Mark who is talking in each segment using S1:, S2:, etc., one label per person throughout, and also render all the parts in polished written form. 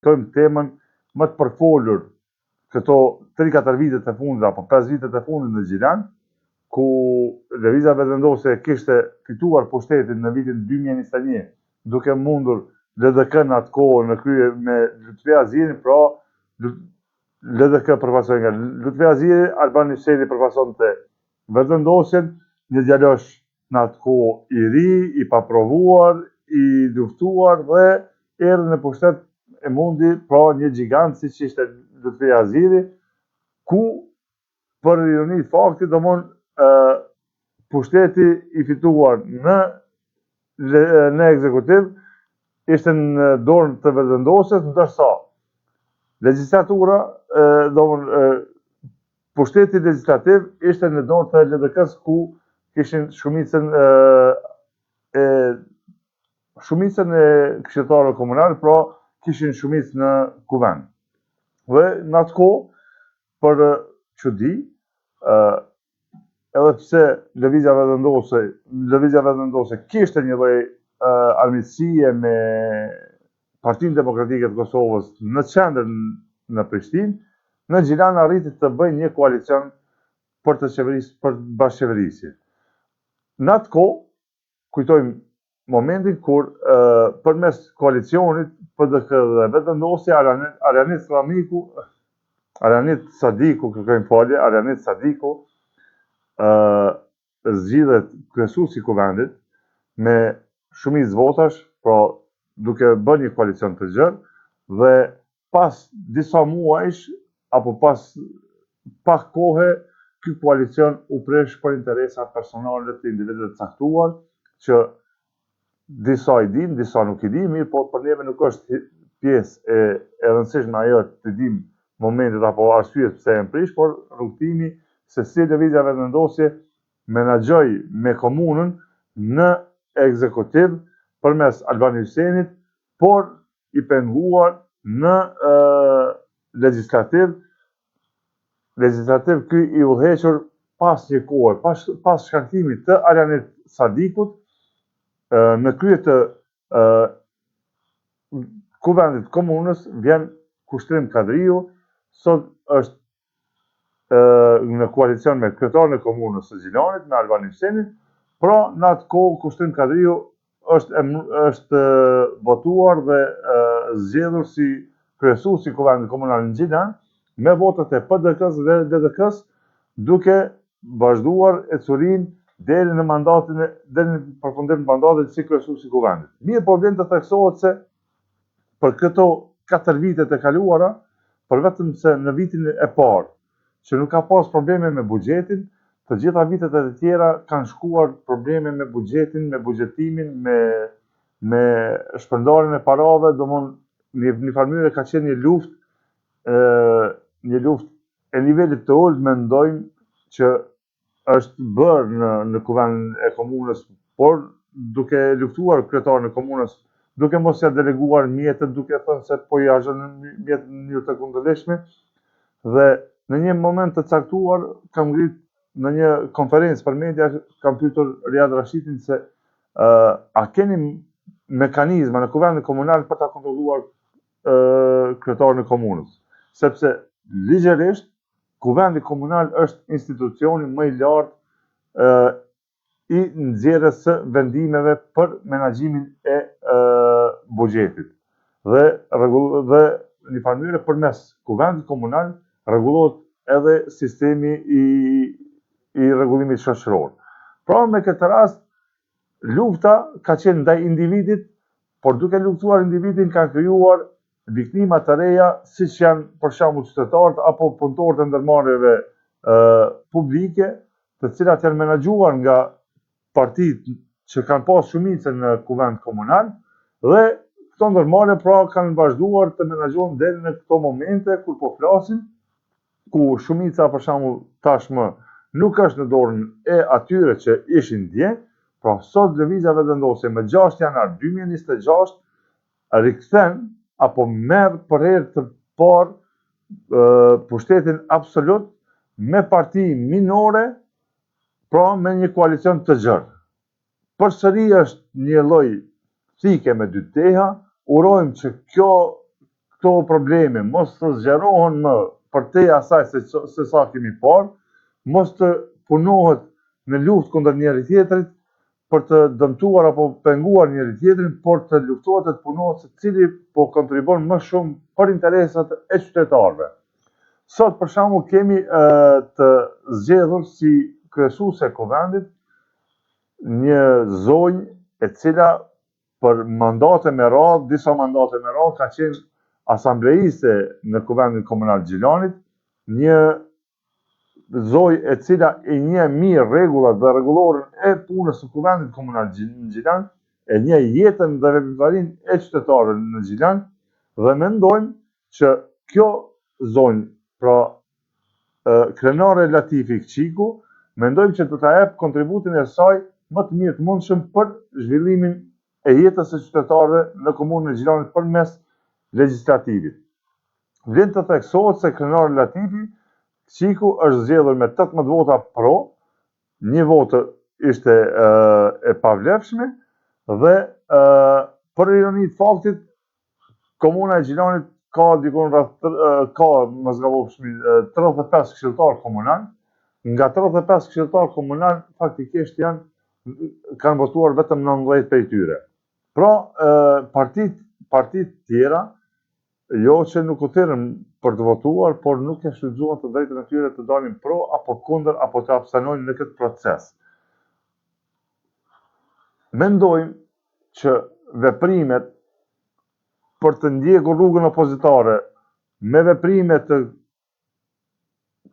S1: diskutojmë temën më të përfolur këto 3-4 vitet e fundit apo 5 vitet e fundit në Gjilan, ku Lëvizja Vetëvendosje kishte fituar pushtetin në vitin 2021, duke mundur LDK në atë kohë në krye me Lutfi Azirin, pra LDK përfaqësoi nga Lutfi Aziri, Albani Hyseni përfaqësonte Vetëvendosjen, një djalosh në atë kohë i ri, i paprovuar, i luftuar dhe erdhi në pushtet e mundi pra një gjigant siç ishte Lutfi Aziri, ku për ironi të faktit domon pushteti i fituar në ekzekutiv ishte në dorën të Vetëvendosjes, ndërsa legjislatura, pushteti legjislativ ishte në dorë të LDK-s, ku kishin shumicën e këshilltarëve komunal, pra kishin shumicë në kuvend. Dhe në atë kohë, për çudi, edhe pse Lëvizja Vetëvendosje kishte një lloj armiqësie me Partinë Demokratike të Kosovës në qendër në Prishtinë, në Gjilan arriti të bëjë një koalicion për bashkëqeverisje. Në atë kohë, kujtojmë momentin kur përmes koalicionit PDK dhe Vetëvendosja, Arjanit Sadiku zgjidhet kryesuesi i kuvendit me shumicë votash, pra duke bërë një koalicion të gjerë, dhe pas disa muajsh apo pas pak kohe, ky koalicion u presh për interesa personale të individëve të caktuar, që disa i din, disa nuk i din, mirë, po për neve nuk është pjesë e rëndësishme ajo të dim momentet apo arsyet pse e prish, por rrugtimi se si Lëvizja Vetëvendosje menaxhoi me komunën në ekzekutiv përmes Albani Hysenit, por i penguar në legjislativ ky i udhëhequr pas një kohe, pas shkartimit të Arjanit Sadikut, në krye të kuvendit komunës vjen Kushtrim Kadriu, sot është në koalicion me kryetarën e komunës së Gjilanit, me Albani Hysenin, pra në atë kohë Kushtrim Kadriu është votuar dhe zgjedhur si kryesuesi i kuvendit komunal në Gjilan, me votat e PDK-s dhe LDK-s, duke vazhduar ecurinë deri në përfundim të mandatit si kryesuesi i kuvendit. Mirë, po vjen të theksohet se për këto 4 vitet e kaluara, për vetëm se në vitin e parë, që nuk ka pas probleme me buxhetin, të gjitha vitet e tjera kanë shkuar probleme me buxhetin, me buxhetimin, me shpërndarjen e parave, domthon në farë ka qenë një luftë e nivelit të ulët, mendojmë që është bërë në kuvend e komunës, por duke luftuar kryetarin e komunës, duke mos ia deleguar mjetët, duke thënë se po i agjon mjetët në mënyrë të kundërligjshme, dhe në një moment të caktuar kam ngrit në një konferencë për media, kam pyetur Riad Rashidin se a keni mekanizma në kuvendin komunal për ta kontrolluar kryetarin e komunës, sepse ligjërisht kuvendi komunal është institucioni më i lartë i nxjerrjes së vendimeve për menaxhimin e buxhetit. Dhe në farë mënyrë përmes kuvendit komunal rregullohet edhe sistemi i rregullimit shoqëror. Pra me këtë rast lufta ka qenë ndaj individit, por duke luftuar individin kanë krijuar viktima të reja, siç janë për shembull qytetarët apo punëtorët e ndërmarrjeve publike, të cilat janë menaxhuar nga partitë që kanë pas shumicën në kuvend komunal, dhe këto ndërmarrje pra kanë vazhduar të menaxhohen deri në këto momente kur po flasim, ku shumica për shembull tashmë nuk është në dorën e atyre që ishin dje. Pra sot Lëvizja Vetëvendosje me 6 janar 2026 rikthen apo merr për herë të parë pushtetin absolut me parti minore, pra me një koalicion të gjerë. Përsëri është një lloj thike me dy teha, urojmë që këto probleme mos të zgjerohen më për te asaj se sa kemi parë, mos të punohet në luftë kundër njëri tjetrit për të dëmtuar apo penguar njëri tjetrin, por të luftohet dhe të punohet se cili po kontribon më shumë për interesat e qytetarëve. Sot për shembull kemi të zgjedhur si kryesuese e Kuvendit një zonjë e cila për mandate me radhë, disa mandate me radhë, ka qenë asambleiste në Kuvendin Komunal Gjilanit, një zonjë e cila e njeh mirë rregullat dhe rregullorën e punës së Kuvendit Komunal Gjilan, e njeh jetën dhe veprimtarinë e qytetarëve në Gjilan, dhe mendojmë që kjo zonjë, pra krenare Latifi Kqiku, mendojmë që do ta jap kontributin e saj më të mirë të mundshëm për zhvillimin e jetës së qytetarëve në komunën e Gjilanit përmes legjislativit. Vlen të theksohet se krenari Latifi Kqiku është zgjedhur me 18 vota pro, 1 votë ishte e pavlefshme dhe për ironi të faktit komuna e Gjilanit ka dikon ka 35 këshilltar komunal. Nga 35 këshilltar komunal faktikisht kanë votuar vetëm 19 prej tyre. Pra, partitë tjera jo që nuk utërën për të votuar, por nuk e shfrytzuan të drejtën e tyre të dalin pro apo kundër apo të abstenojnë në këtë proces. Mendojmë që veprimet për të ndjekur rrugën opozitare me veprime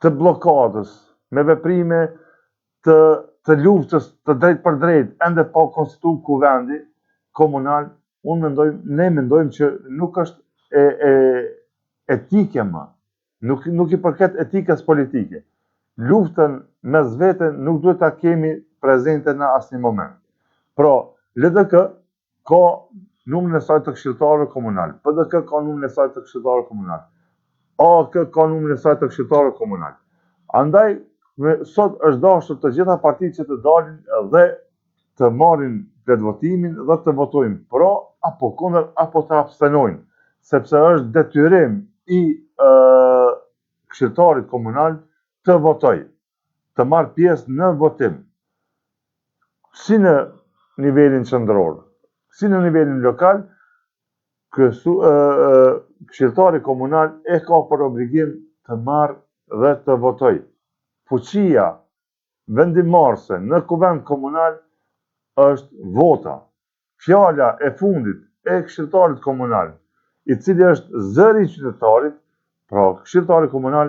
S1: të blokadës, me veprime të luftës të drejt për drejt, ende pa konstituu kuvendi komunal, ne mendojmë që nuk është etike më, nuk i përket etikës politike. Luftën mes vete nuk duhet ta kemi prezente në asnjë moment. Pra, LDK ka numrin e saj të këshilltarëve komunal, PDK ka numrin e saj të këshilltarëve komunal, AK ka numrin e saj të këshilltarëve komunal. Andaj, sot është dashur të gjitha partitë që të dalin dhe të marrin vetë votimin dhe të votojnë pro apo kundër apo të abstenojnë, sepse është detyrim i këshilltarit komunal të votojë, të marrë pjesë në votim, si në nivelin qendror, si në nivelin lokal. Këshilltari komunal e ka për obligim të marrë dhe të votojë. Fuqia vendimarrëse në kuvend komunal është vota. Fjala e fundit e këshilltarit komunal, i cili është zëri i qytetarit, pra këshilltari komunal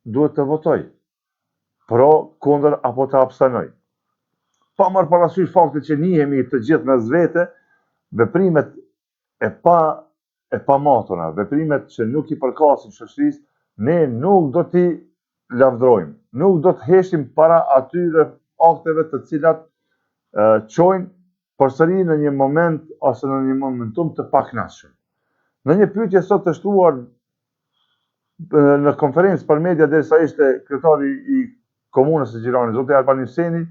S1: duhet të votojë pro, kundër apo të abstenojë. Pa marrë parasysh faktin që njihemi të gjithë mes vete, veprimet e pamatura, veprimet që nuk i përkasin shoqërisë, ne nuk do t'i lavdrojmë, nuk do të heshim para atyre akteve të cilat çojnë përsëri në një moment ose në një momentum të pakënaqshëm. Në një pyetje sot të shtuar në konferencë për media derisa ishte kryetari i komunës së Gjilanit, zoti Albani Huseni,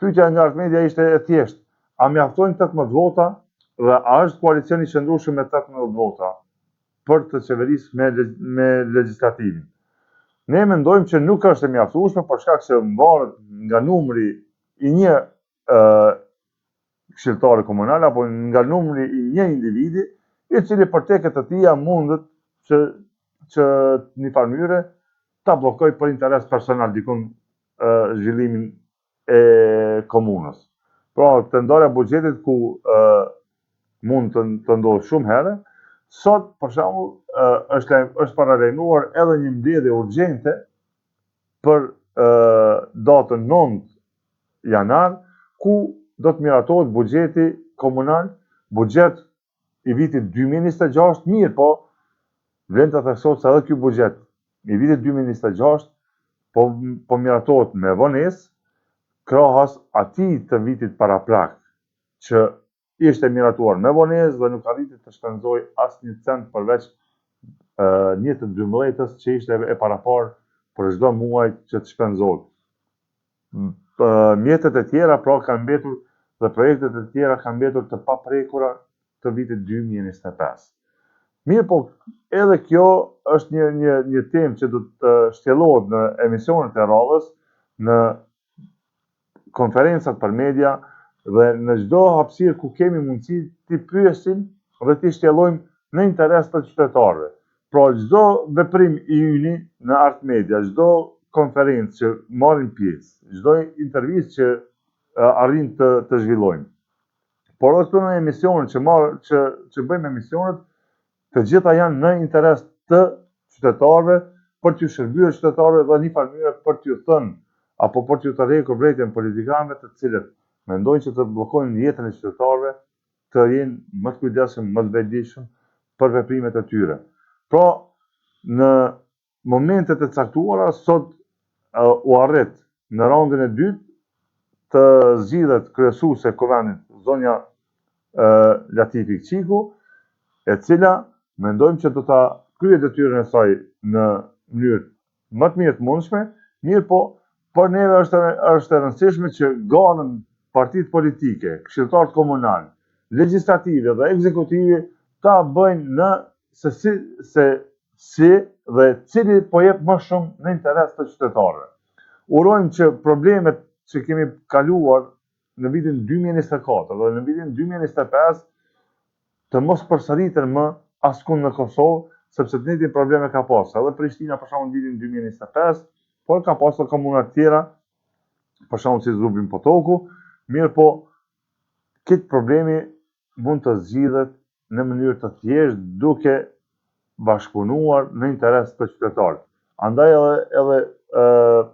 S1: pyetja nga media ishte e thjeshtë: a mjaftojnë 18 vota dhe a është koalicioni i qëndrueshëm me 18 vota për të qeverisë me legjislativin? Ne mendojmë që nuk është e mjaftueshme për shkak se mbaret nga numri i një këshilltari komunal apo nga numri i një individi, i cili për teket të tija mundet që një farë mënyre ta bllokoj për interes personal dikun zhvillimin e komunës. Pra, të ndarja buxhetit ku mund të ndodhë shumë herë, sot për shembull është paralajmëruar edhe një mbledhje urgjente për datën 9 janar, ku do të miratohet buxheti komunal, buxhet i vitit 2026, mirë po, vlen të theksohet se edhe ky buxhet i vitit 2026 po miratohet me vonesë, krahas atij të vitit paraprak, që ishte miratuar me vonesë dhe nuk arriti të shpenzoi asnjë cent përveç 1/12 që ishte e parapar për çdo muaj që të shpenzohet. Mjetet e tjera pra kanë mbetur dhe projektet e tjera kanë mbetur të paprekura të vitit 2025. Mirë po, edhe kjo është një temë që do të shtjellohet në emisionet e radhës, në konferencat për media dhe në çdo hapësirë ku kemi mundësi t'i pyesim dhe t'i shtjellojmë në interes të qytetarëve. Pra çdo veprim i yni në art media, çdo konferencë që marrim pjesë, çdo intervistë që arrin të zhvillojmë. Por edhe këtu në emisionet që bëjmë emisionet, të gjitha janë në interes të qytetarëve, për t'ju shërbyer qytetarëve dhe një farë mënyrë për t'ju thënë apo për t'ju tërhequr vërejtjen politikanëve të cilët mendojnë që të bllokojnë jetën e qytetarëve, të jenë më të kujdesshëm, më të vetëdijshëm për veprimet e tyre. Pra, në momentet e caktuara sot u arrit në raundin e dytë të zgjidhet kryesuese e Kuvendit, zonja Latifi Kqiku, e cila mendojmë që do ta kryejë detyrën e saj në mënyrë më të mirë të mundshme, mirë po për neve është e rëndësishme që ganën partitë politike, këshilltarët komunal, legjislative dhe ekzekutivi ta bëjnë në se si dhe cili po jep më shumë në interes të qytetarëve. Urojmë që problemet që kemi kaluar në vitin 2024 dhe në vitin 2025 të mos përsëriten më askund në Kosovë, sepse të njëjtin probleme ka pasur edhe Prishtina për shembull në vitin 2025, por ka pasur komuna të tjera, për shembull si Zubin Potoku, mirë po këtë problemi mund të zgjidhet në mënyrë të thjeshtë duke bashkëpunuar në interes të qytetarëve. Andaj edhe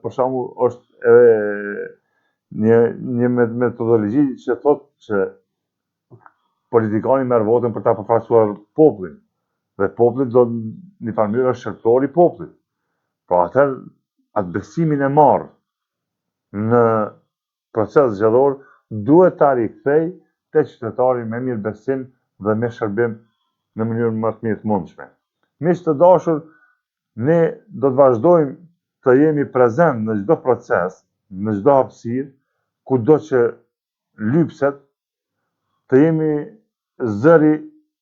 S1: për shembull është edhe një metodologji që thotë që politikani merr votën për ta përfaqësuar popullin, dhe populli do në farë mënyrë është shërptori i popullit. Pra atëherë atë besimin e marr në proces zgjedhor duhet ta rikthej te qytetari me mirë besim dhe me shërbim në mënyrë më të mirë të mundshme. Miq të dashur, ne do të vazhdojmë të jemi prezent në çdo proces, në çdo hapësirë, kudo që lypset, të jemi zëri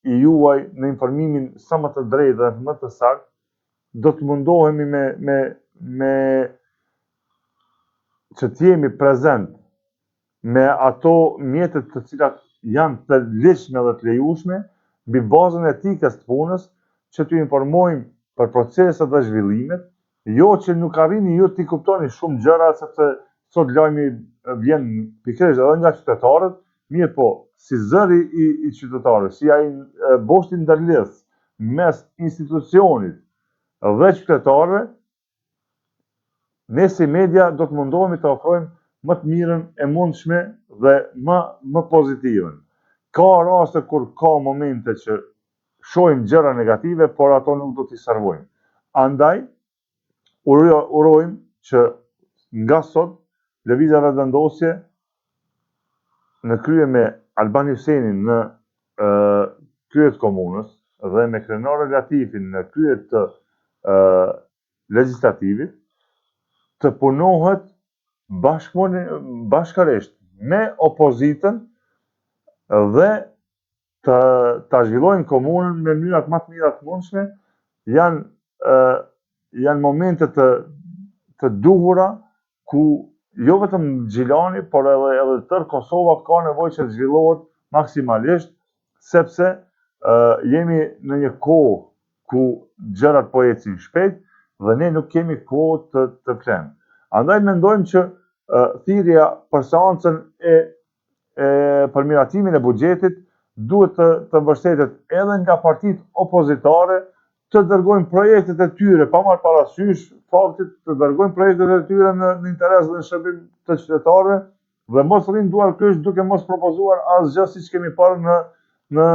S1: i juaj në informimin sa më të drejtë dhe më të saktë, do të mundohemi me që të jemi prezent me ato mjetet të cilat janë të lehtëshme dhe të lejueshme, mbi bazën e etikës të punës, që t'ju informojmë për proceset dhe zhvillimet, jo që nuk arrini ju t'i kuptoni shumë gjëra, sepse sot lajmi vjen pikërisht edhe nga qytetarët, mirë po, si zëri i qytetarëve, si ai boshti ndërlidhës mes institucionit dhe qytetarëve, ne si media do të mundohemi të ofrojmë më të mirën e mundshme dhe më pozitivën. Ka raste kur ka momente që shohim gjëra negative, por ato nuk do t'i servojmë. Andaj, urojmë që nga sot lëvizja vendosje në krye me Albani Hyseni në krye të komunës dhe me kryenarin Latifin në krye të legjislativit të punohet bashkërisht me opozitën dhe ta zhvillojnë komunën me mënyrat më të mira të mundshme. Janë momente të duhura ku jo vetëm Xhilani, por edhe tërë Kosova ka nevojë që të zhvillohet maksimalisht, sepse jemi në një kohë ku gjërat po ecin shpejt dhe ne nuk kemi kohë të flenë. Andaj mendojmë që thirrja për seancën e përmiratimin e buxhetit duhet të mbështetet edhe nga partitë opozitare, të dërgojnë projektet e tyre pa marrë parasysh faktit, të dërgojnë projektet e tyre në interes dhe në shërbim të qytetarëve dhe mos rrinë duar kryq duke mos propozuar asgjë siç kemi parë në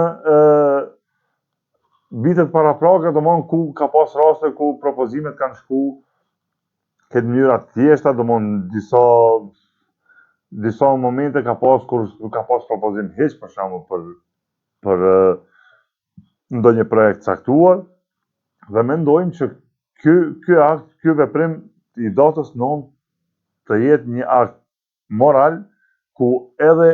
S1: vitet paraprake, domthonë ku ka pas raste ku propozimet kanë shkuar këtë mënyra të thjeshta, domthonë disa momente ka pas kur ka pas propozim hiç për shembull për ndonjë projekt caktuar, dhe mendojmë që ky akt, ky veprim i datës 9 të jetë një akt moral ku edhe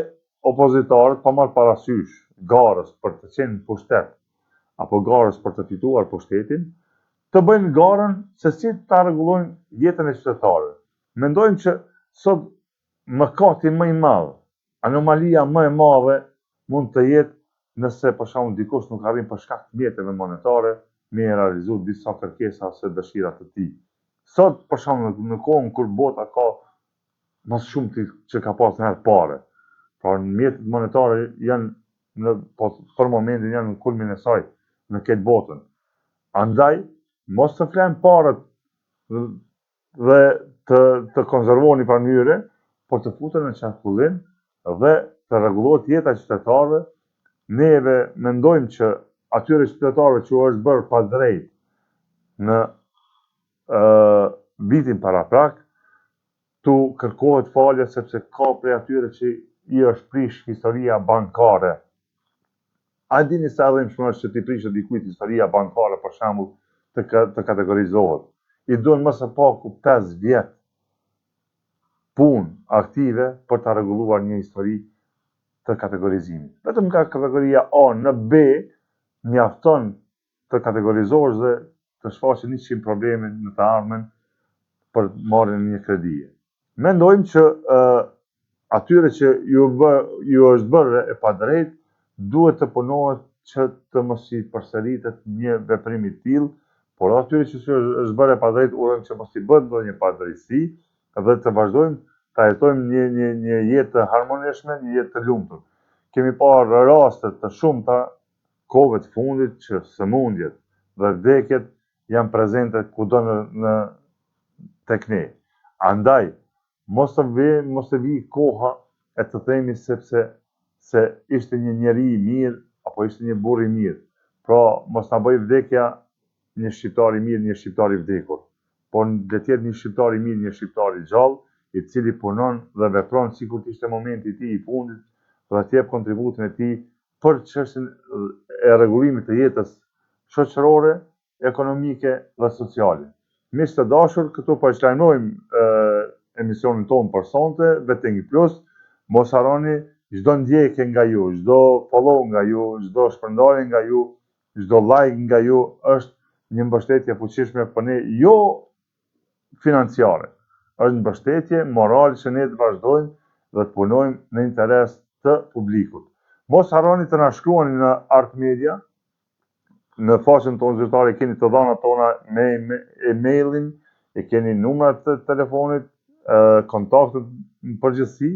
S1: opozitarët pa marrë parasysh garës për të qenë në pushtet apo garës për të fituar pushtetin, të bëjnë garën se si ta rregullojnë jetën e qytetarëve. Mendojmë që sot mëkati më i madh, anomalia më e madhe mund të jetë nëse për shembull dikush nuk arrin për shkak të mjeteve monetare me realizu disa kërkesa ose dëshira të tij. Sot për shembull në kohën kur bota ka më shumë që ka pasur herë pare, pra mjetet monetare janë për momentin janë në kulmin e saj në këtë botën. Andaj mos të flen parët dhe të konservoni për mënyre, por të futen në qarkullim dhe të rregullohet jeta e qytetarëve. Neve mendojmë që atyre qytetarëve që është bërë pa drejt në vitin paraprak, tu kërkohet falje sepse ka prej atyre që i është prish historia bankare. A dini sa rrëmshme është që ti prishë dikujt historia bankare, për shembull, të kategorizohet. I duhen më së paku 5 vjet punë aktive për ta rregulluar një histori të kategorizimit. Vetëm nga kategoria A në B mjafton të kategorizohesh dhe të shfaqet 100 probleme në të ardhmen për marrjen e një kredie. Mendojmë që atyre që ju është bërë e padrejt, duhet të punohet që të mos i përsëritet një veprim i tillë, por atyre që është bërë e padrejt, urojmë që mos i bëhet ndonjë padrejtësi dhe të vazhdojmë ta jetojmë një jetë të harmonishme, një jetë të lumtur. Kemi parë raste të shumta kohëve të fundit që sëmundjet dhe vdekjet janë prezente kudo tek ne. Andaj, mos të vi koha e të themi se ishte një njeri i mirë apo ishte një burr i mirë. Pra, mos na bëj vdekja një shqiptar i mirë, një shqiptar i vdekur. Por le të jetë një shqiptar i mirë, një shqiptar i gjallë, i cili punon dhe vepron sikur të ishte momenti i tij i fundit dhe të jep kontributin e tij për çështjen e rregullimit të jetës shoqërore, ekonomike dhe sociale. Miq të dashur, këtu po lajmërojmë emisionin tonë për sonte, Betting Plus. Mos harroni çdo ndjekje nga ju, çdo follow nga ju, çdo shpërndarje nga ju, çdo like nga ju është një mbështetje fuqishme për ne, jo financiare. Është një mbështetje morale që ne të vazhdojmë dhe të punojmë në interes të publikut. Mos harroni të na shkruani në Art Media, në faqen tonë zyrtare keni të dhënat tona me emailin, e keni numrat të telefonit, kontaktet në përgjithësi,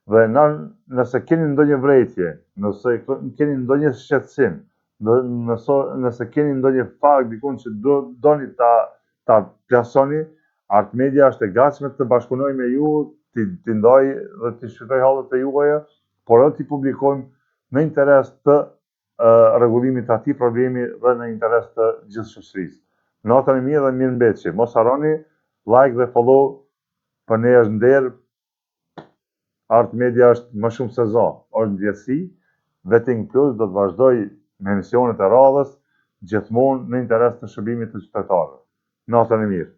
S1: dhe nëse keni ndonjë vërejtje, nëse keni ndonjë shqetësim, nëse keni ndonjë fakt dikun që doni ta plasoni, Art Media është e gatshme të bashkëpunojë me ju, t'i ndaj dhe t'i shfrytoj hallet e juaja, por edhe t'i publikojmë në interes të rregullimit të atij problemi dhe në interes të gjithë shoqërisë. Natën e mirë dhe mirëmbëjtje. Mos harroni like dhe follow, për ne është nder. Art Media është më shumë se za, është ndjesi. Betting Plus do të vazhdoj me emisionet e radhës gjithmonë në interes të shërbimit të qytetarëve. Natën e mirë.